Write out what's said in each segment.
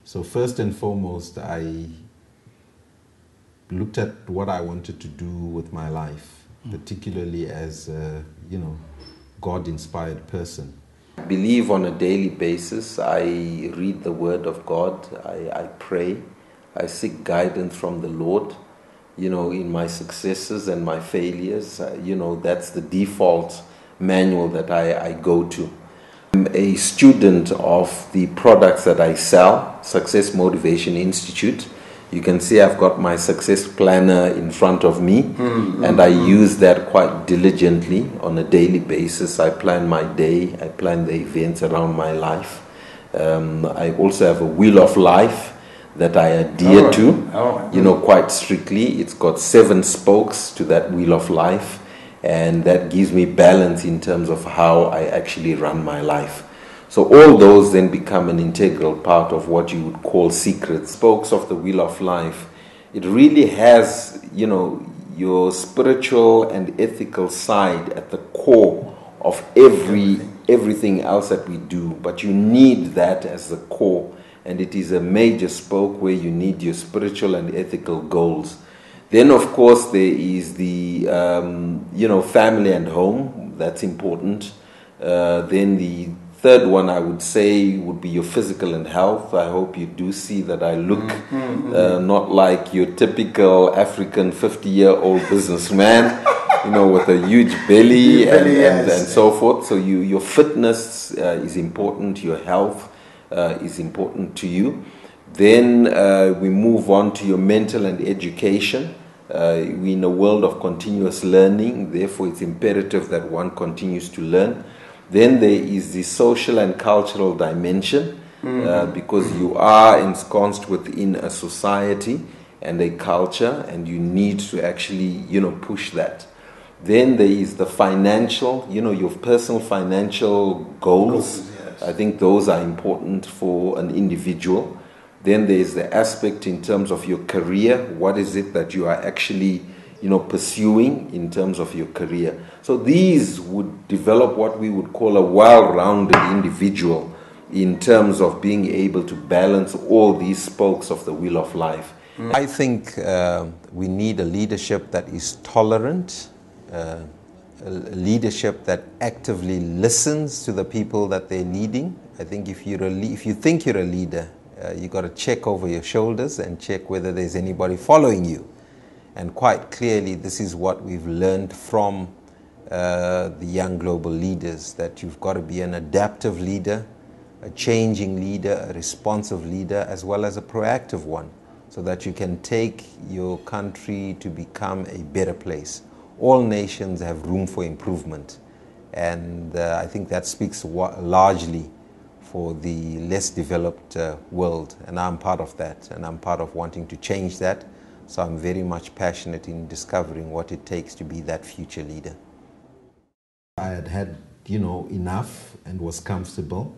So first and foremost, I looked at what I wanted to do with my life, particularly as a, God-inspired person. I believe on a daily basis. I read the Word of God. I pray. I seek guidance from the Lord. In my successes and my failures, that's the default manual that I go to. I'm a student of the products that I sell, Success Motivation Institute. You can see I've got my success planner in front of me, and I use that quite diligently on a daily basis. I plan my day, I plan the events around my life. I also have a wheel of life that I adhere to, quite strictly. It's got 7 spokes to that wheel of life, and that gives me balance in terms of how I actually run my life. So all those then become an integral part of what you would call secret spokes of the wheel of life. It really has, your spiritual and ethical side at the core of everything else that we do, but you need that as the core, and it is a major spoke where you need your spiritual and ethical goals. Then, of course, there is the, family and home. That's important. Then the third one, I would say, would be your physical and health. I hope you do see that I look not like your typical African 50-year-old businessman, with a huge belly and so forth. So your fitness is important. Your health is important to you. Then we move on to your mental and education. We're in a world of continuous learning, therefore it's imperative that one continues to learn. Then there is the social and cultural dimension, because you are ensconced within a society and a culture, and you need to actually, push that. Then there is the financial, your personal financial goals. Yes. I think those are important for an individual. Then there is the aspect in terms of your career. What is it that you are actually, pursuing in terms of your career? So these would develop what we would call a well-rounded individual in terms of being able to balance all these spokes of the wheel of life. I think we need a leadership that is tolerant, a leadership that actively listens to the people that they're leading. I think if you think you're a leader, you got to check over your shoulders and check whether there's anybody following you. And quite clearly, this is what we've learned from the young global leaders, that you've got to be an adaptive leader, a changing leader, a responsive leader, as well as a proactive one, so that you can take your country to become a better place. All nations have room for improvement, and I think that speaks largely for the less developed world, and I'm part of that, and I'm part of wanting to change that. So I'm very much passionate in discovering what it takes to be that future leader. I had enough and was comfortable.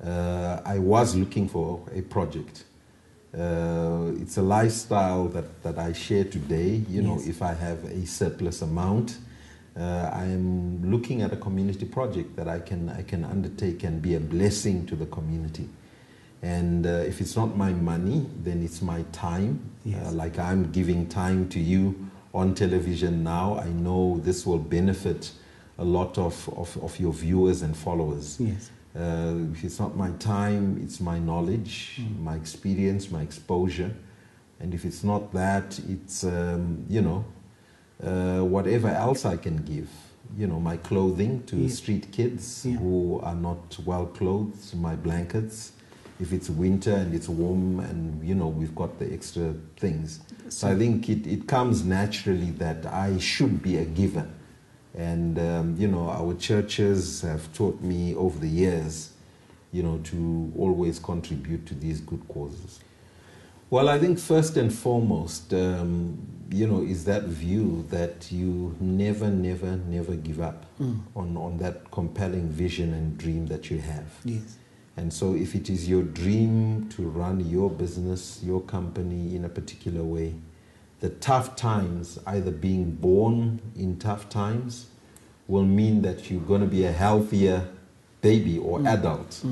I was looking for a project. It's a lifestyle that I share today. Yes. If I have a surplus amount, I am looking at a community project that I can undertake and be a blessing to the community. And if it's not my money, then it's my time. Yes. Like I'm giving time to you on television now. I know this will benefit a lot of your viewers and followers. Yes. If it's not my time, it's my knowledge, my experience, my exposure. And if it's not that, it's, whatever else I can give. My clothing to street kids who are not well clothed, my blankets. If it's winter and it's warm and, we've got the extra things. So I think it comes naturally that I should be a giver. And, our churches have taught me over the years, to always contribute to these good causes. Well, I think first and foremost, is that view that you never give up on that compelling vision and dream that you have. Yes. And so if it is your dream to run your business, your company in a particular way, the tough times, either being born in tough times, will mean that you're going to be a healthier baby or adult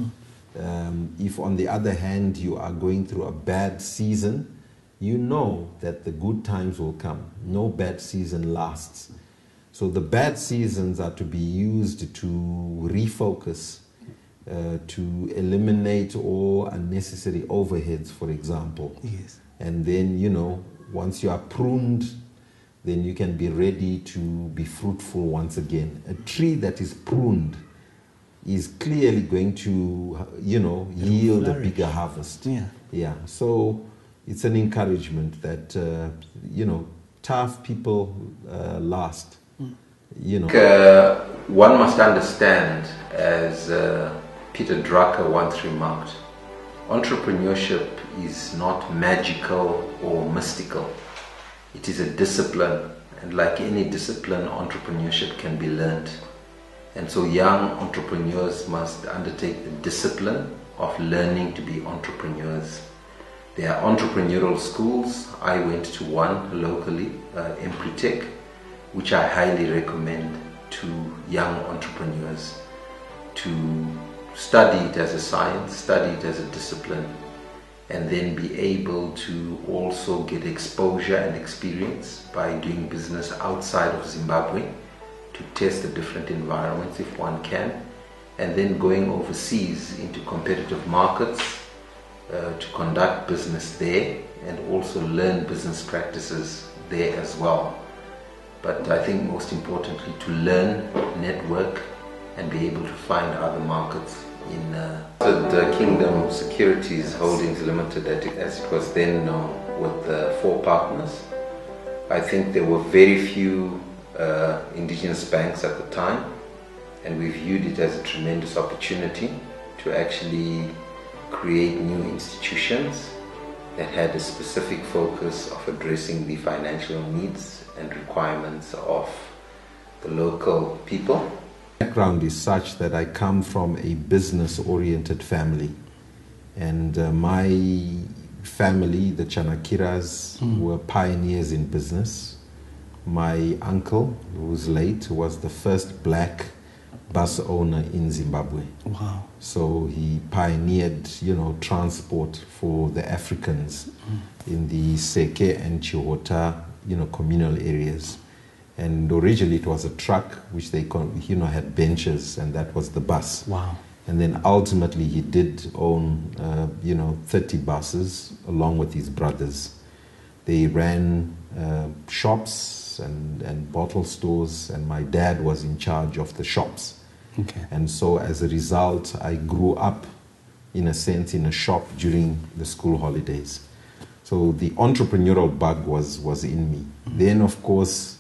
If on the other hand you are going through a bad season, you know that the good times will come. No bad season lasts. So the bad seasons are to be used to refocus, to eliminate all unnecessary overheads, for example. Yes. And then, you know, once you are pruned, then you can be ready to be fruitful once again. A tree that is pruned is clearly going to, you know, yield a bigger harvest. Yeah. Yeah. So it's an encouragement that, you know, tough people last. You know. One must understand, as Peter Drucker once remarked, entrepreneurship is not magical or mystical. It is a discipline, and like any discipline, entrepreneurship can be learned. And so young entrepreneurs must undertake the discipline of learning to be entrepreneurs. There are entrepreneurial schools. I went to one locally, Empretech, which I highly recommend to young entrepreneurs to study it as a science, study it as a discipline, and then be able to also get exposure and experience by doing business outside of Zimbabwe, to test the different environments if one can, and then going overseas into competitive markets to conduct business there and also learn business practices there as well. But I think most importantly to learn, network, and be able to find other markets in the Kingdom Securities Holdings Limited, as it was then known, with 4 partners. I think there were very few indigenous banks at the time, and we viewed it as a tremendous opportunity to actually create new institutions that had a specific focus of addressing the financial needs and requirements of the local people. My background is such that I come from a business-oriented family, and my family, the Chanakiras, were pioneers in business. My uncle, who's late, was the first black bus owner in Zimbabwe. Wow. So he pioneered, you know, transport for the Africans in the Seke and Chihota, you know, communal areas. And originally it was a truck which they, you know, had benches, and that was the bus. Wow. And then ultimately he did own, you know, 30 buses along with his brothers. They ran shops and bottle stores, and my dad was in charge of the shops. Okay. And so as a result, I grew up, in a sense, in a shop during the school holidays. So the entrepreneurial bug was in me. Then, of course,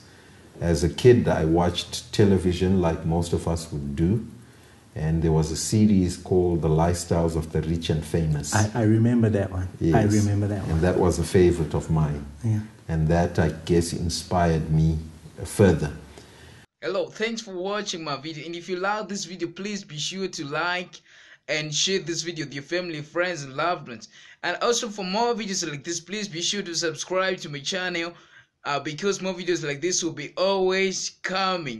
as a kid, I watched television like most of us would do. And there was a series called The Lifestyles of the Rich and Famous. I remember that one. Yes. I remember that one. And that was a favorite of mine. Yeah. And that, I guess, inspired me further. Hello, thanks for watching my video, and if you like this video, please be sure to like and share this video with your family, friends and loved ones. And also for more videos like this, please be sure to subscribe to my channel because more videos like this will be always coming.